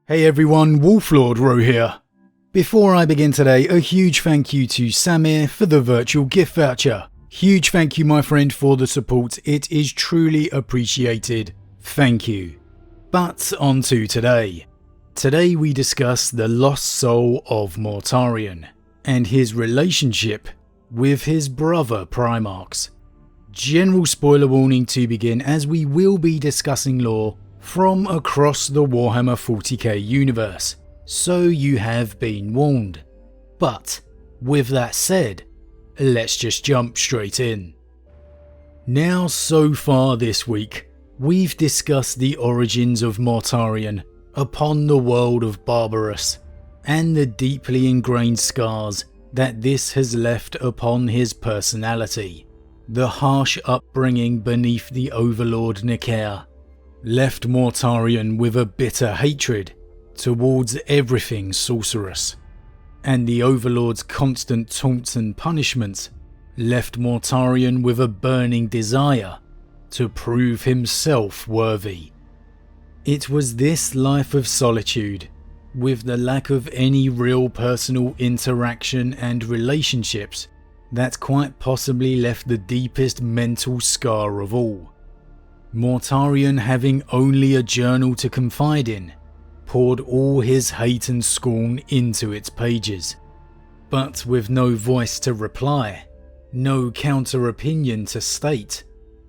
Hey everyone, Wolf Lord Rho here. Before I begin today, a huge thank you to Samir for the virtual gift voucher. Huge thank you my friend for the support, it is truly appreciated. Thank you. But on to today. Today we discuss the lost soul of Mortarion and his relationship with his brother Primarchs. General spoiler warning to begin, as we will be discussing lore from across the Warhammer 40k universe, so you have been warned. But with that said, let's just jump straight in. Now, so far this week, we've discussed the origins of Mortarion upon the world of Barbarus, and the deeply ingrained scars that this has left upon his personality. The harsh upbringing beneath the Overlord Nikaer left Mortarion with a bitter hatred towards everything sorcerous, and the Overlord's constant taunts and punishments left Mortarion with a burning desire to prove himself worthy. It was this life of solitude, with the lack of any real personal interaction and relationships, that quite possibly left the deepest mental scar of all. Mortarion, having only a journal to confide in, poured all his hate and scorn into its pages. But with no voice to reply, no counter-opinion to state,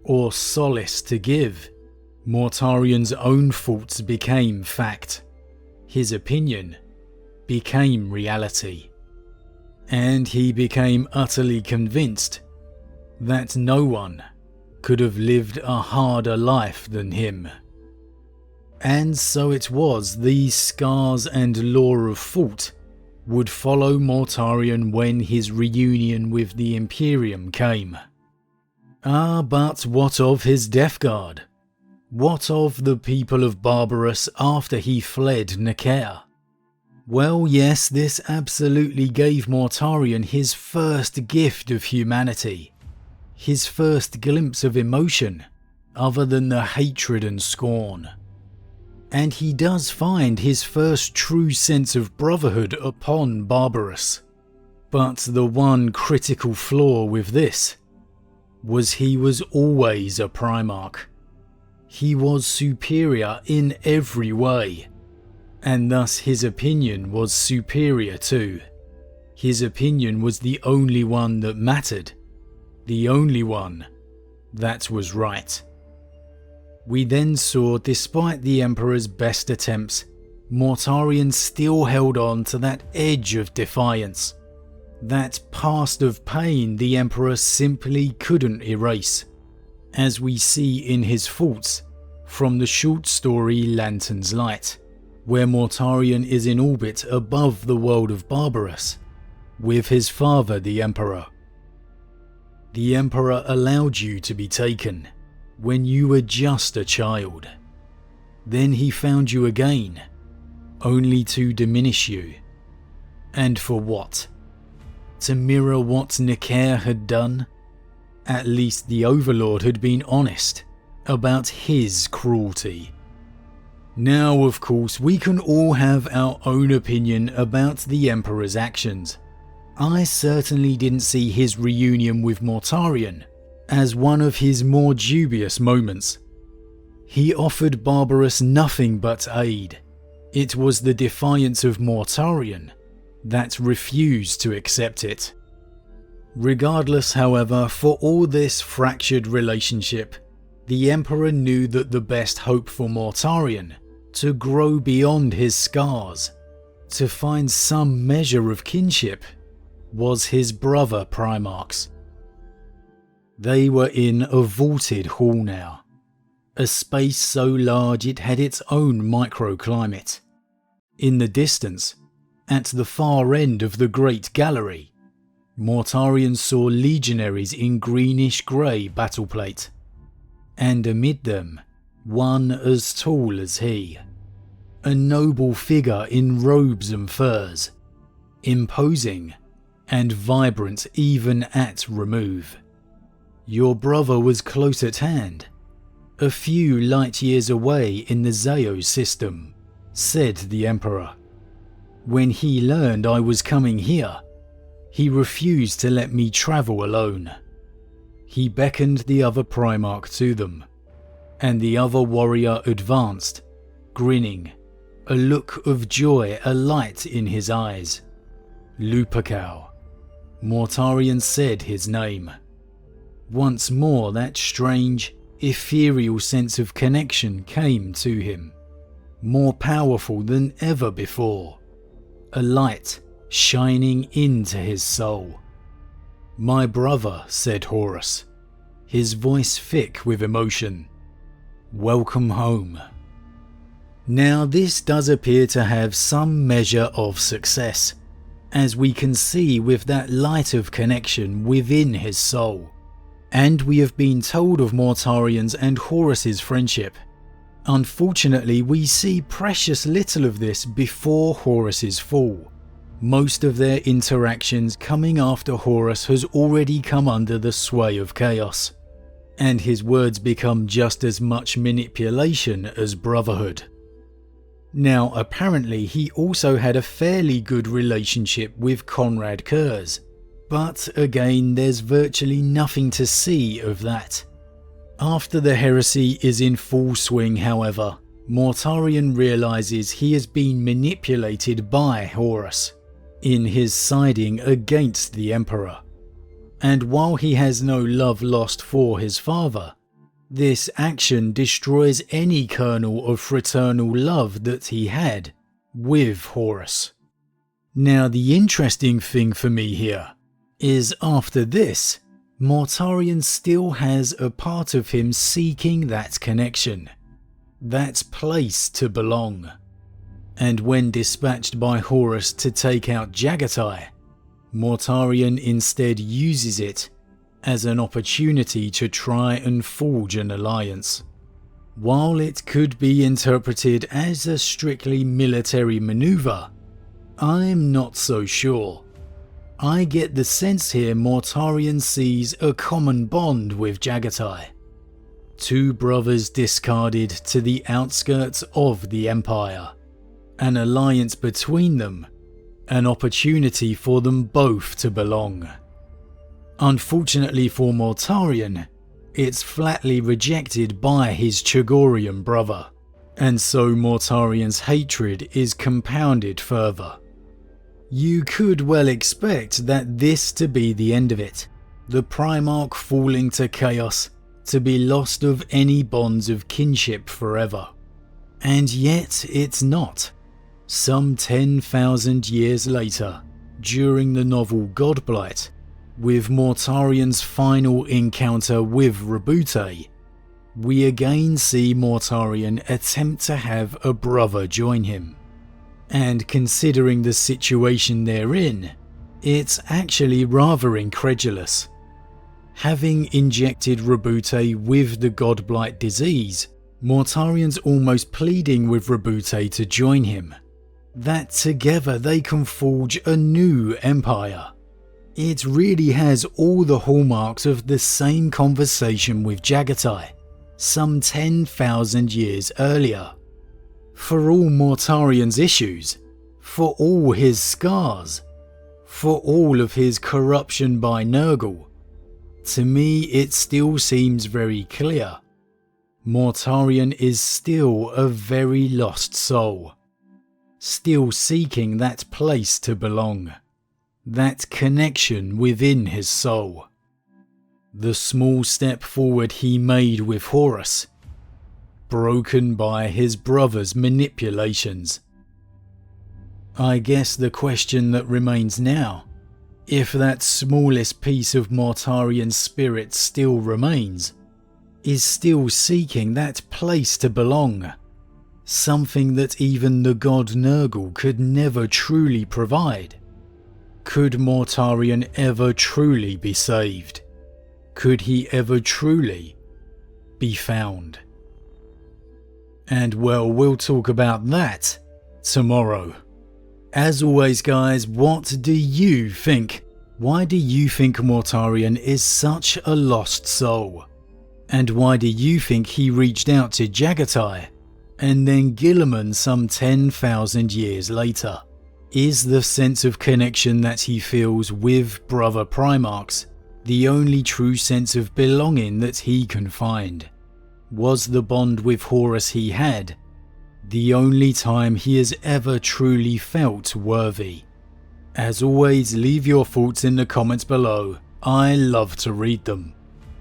or solace to give, Mortarion's own thoughts became fact. His opinion became reality. And he became utterly convinced that no one could have lived a harder life than him. And so it was these scars and lore of thought would follow Mortarion when his reunion with the Imperium came. But what of his Death Guard? What of the people of Barbarus after he fled Nikaer? Well, yes, this absolutely gave Mortarion his first gift of humanity. His first glimpse of emotion, other than the hatred and scorn. And he does find his first true sense of brotherhood upon Barbarus. But the one critical flaw with this was he was always a Primarch. He was superior in every way, and thus his opinion was superior too. His opinion was the only one that mattered. The only one that was right. We then saw, despite the Emperor's best attempts, Mortarion still held on to that edge of defiance. That past of pain the Emperor simply couldn't erase, as we see in his thoughts from the short story Lantern's Light, where Mortarion is in orbit above the world of Barbarus, with his father the Emperor. The Emperor allowed you to be taken when you were just a child. Then he found you again, only to diminish you. And for what? To mirror what Nikaer had done? At least the Overlord had been honest about his cruelty. Now, of course, we can all have our own opinion about the Emperor's actions. I certainly didn't see his reunion with Mortarion as one of his more dubious moments. He offered Barbarus nothing but aid. It was the defiance of Mortarion that refused to accept it. Regardless, however, for all this fractured relationship, the Emperor knew that the best hope for Mortarion to grow beyond his scars, to find some measure of kinship, was his brother Primarchs. They were in a vaulted hall now, a space so large it had its own microclimate. In the distance, at the far end of the Great Gallery, Mortarion saw legionaries in greenish-grey battleplate, and amid them, one as tall as he. A noble figure in robes and furs, imposing and vibrant even at remove. Your brother was close at hand, a few light years away in the Zeo system, said the Emperor. "When he learned I was coming here, he refused to let me travel alone." He beckoned the other Primarch to them, and the other warrior advanced, grinning, a look of joy alight in his eyes. "Lupercal." Mortarion said his name. Once more that strange, ethereal sense of connection came to him, more powerful than ever before, a light shining into his soul. "My brother," said Horus, his voice thick with emotion. "Welcome home." Now this does appear to have some measure of success, as we can see with that light of connection within his soul. And we have been told of Mortarion's and Horus's friendship. Unfortunately, we see precious little of this before Horus's fall, most of their interactions coming after Horus has already come under the sway of chaos, and his words become just as much manipulation as Brotherhood. Now apparently he also had a fairly good relationship with Conrad Kurz, but again there's virtually nothing to see of that. After the heresy is in full swing, however, Mortarion realizes he has been manipulated by Horus in his siding against the Emperor. And while he has no love lost for his father, this action destroys any kernel of fraternal love that he had with Horus. Now the interesting thing for me here is after this, Mortarion still has a part of him seeking that connection, that place to belong. And when dispatched by Horus to take out Jagatai, Mortarion instead uses it as an opportunity to try and forge an alliance. While it could be interpreted as a strictly military maneuver, I'm not so sure. I get the sense here Mortarion sees a common bond with Jagatai. Two brothers discarded to the outskirts of the Empire, an alliance between them, an opportunity for them both to belong. Unfortunately for Mortarion, it's flatly rejected by his Chagorian brother, and so Mortarion's hatred is compounded further. You could well expect that this to be the end of it, the Primarch falling to chaos, to be lost of any bonds of kinship forever. And yet it's not. Some 10,000 years later, during the novel Godblight, with Mortarion's final encounter with Rabute, we again see Mortarion attempt to have a brother join him. And considering the situation they're in, it's actually rather incredulous. Having injected Rabute with the Godblight disease, Mortarion's almost pleading with Rabute to join him, that together they can forge a new empire. It really has all the hallmarks of the same conversation with Jagatai, some 10,000 years earlier. For all Mortarion's issues, for all his scars, for all of his corruption by Nurgle, to me it still seems very clear. Mortarion is still a very lost soul, still seeking that place to belong, that connection within his soul. The small step forward he made with Horus, broken by his brother's manipulations. I guess the question that remains now, if that smallest piece of Mortarion's spirit still remains, is still seeking that place to belong, something that even the god Nurgle could never truly provide. Could Mortarion ever truly be saved? Could he ever truly be found? And well, we'll talk about that tomorrow. As always guys, what do you think? Why do you think Mortarion is such a lost soul? And why do you think he reached out to Jagatai and then Guilliman some 10,000 years later? Is the sense of connection that he feels with brother Primarchs the only true sense of belonging that he can find? Was the bond with Horus he had the only time he has ever truly felt worthy? As always, leave your thoughts in the comments below. I love to read them.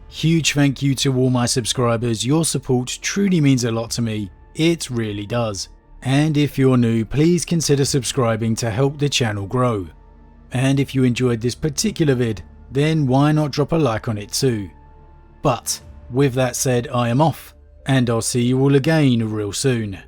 Huge thank you to all my subscribers. Your support truly means a lot to me. It really does. And if you're new, please consider subscribing to help the channel grow. And if you enjoyed this particular vid, then why not drop a like on it too? But with that said, I am off, and I'll see you all again real soon.